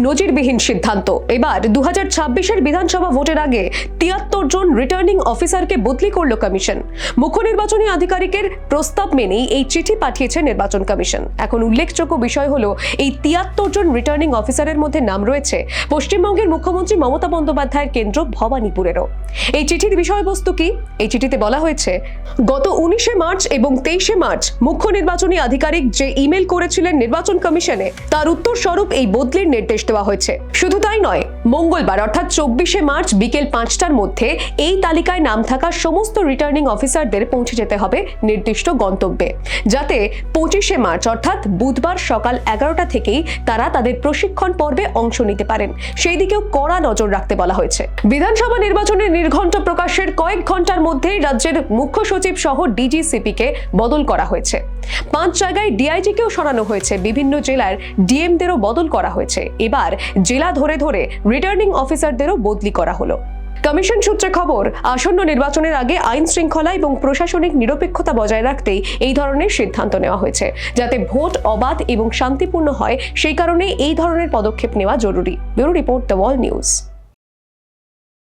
নজিরবিহীন সিদ্ধান্ত। এবার 2026-এর বিধানসভা ভোটের আগে 73 জন রিটার্নিং অফিসারকে বদলি করল কমিশন। মুখ্য নির্বাচনী আধিকারিকের প্রস্তাব মেনেই এই চিঠি পাঠিয়েছে নির্বাচন কমিশন। এখন উল্লেখযোগ্য বিষয় হলো, এই 73 জন রিটার্নিং অফিসারের মধ্যে নাম রয়েছে পশ্চিমবঙ্গের মুখ্যমন্ত্রী মমতা বন্দ্যোপাধ্যায়ের কেন্দ্র ভবানীপুরেরও। এই চিঠির বিষয়বস্তু কি? এই চিঠিতে বলা হয়েছে, গত 19শে মার্চ এবং 23শে মার্চ মুখ্য নির্বাচনী আধিকারিক যে ইমেল করেছিলেন নির্বাচন কমিশনে, তার উত্তর স্বরূপ এই বদলির নির্দেশ দেওয়া হয়েছে। শুধু তাই নয়, মঙ্গলবার অর্থাৎ 24শে মার্চ বিকেল 5টার মধ্যে এই তালিকায় নাম থাকা সমস্ত রিটার্নিং অফিসারদের পৌঁছে যেতে হবে নির্দিষ্ট গন্তব্যে, যাতে 25শে মার্চ অর্থাৎ বুধবার সকাল 11টা থেকেই তারা তাদের প্রশিক্ষণ পর্বে অংশ নিতে পারেন। সেই দিকেও কড়া নজর রাখতে বলা হয়েছে। বিধানসভা নির্বাচনের নির্ঘণ্ট প্রকাশের কয়েক ঘন্টার মধ্যেই রাজ্যের মুখ্য সচিব সহ ডিজিসিপি কে বদল করা হয়েছে। 5 জায়গায় ডিআইজি কেও সরানো হয়েছে। বিভিন্ন জেলার ডিএমদেরও বদল করা হয়েছে। এবার জেলা ধরে ধরে রিটার্নিং অফিসারদেরও বদলি করা হলো। কমিশন সূত্রে খবর, আসন্ন নির্বাচনের আগে আইন শৃঙ্খলা এবং প্রশাসনিক নিরপেক্ষতা বজায় রাখতেই এই ধরনের সিদ্ধান্ত নেওয়া হয়েছে, যাতে ভোট অবাধ এবং শান্তিপূর্ণ হয়। সেই কারণে এই ধরনের পদক্ষেপ নেওয়া জরুরি। Bureau report, the wall news.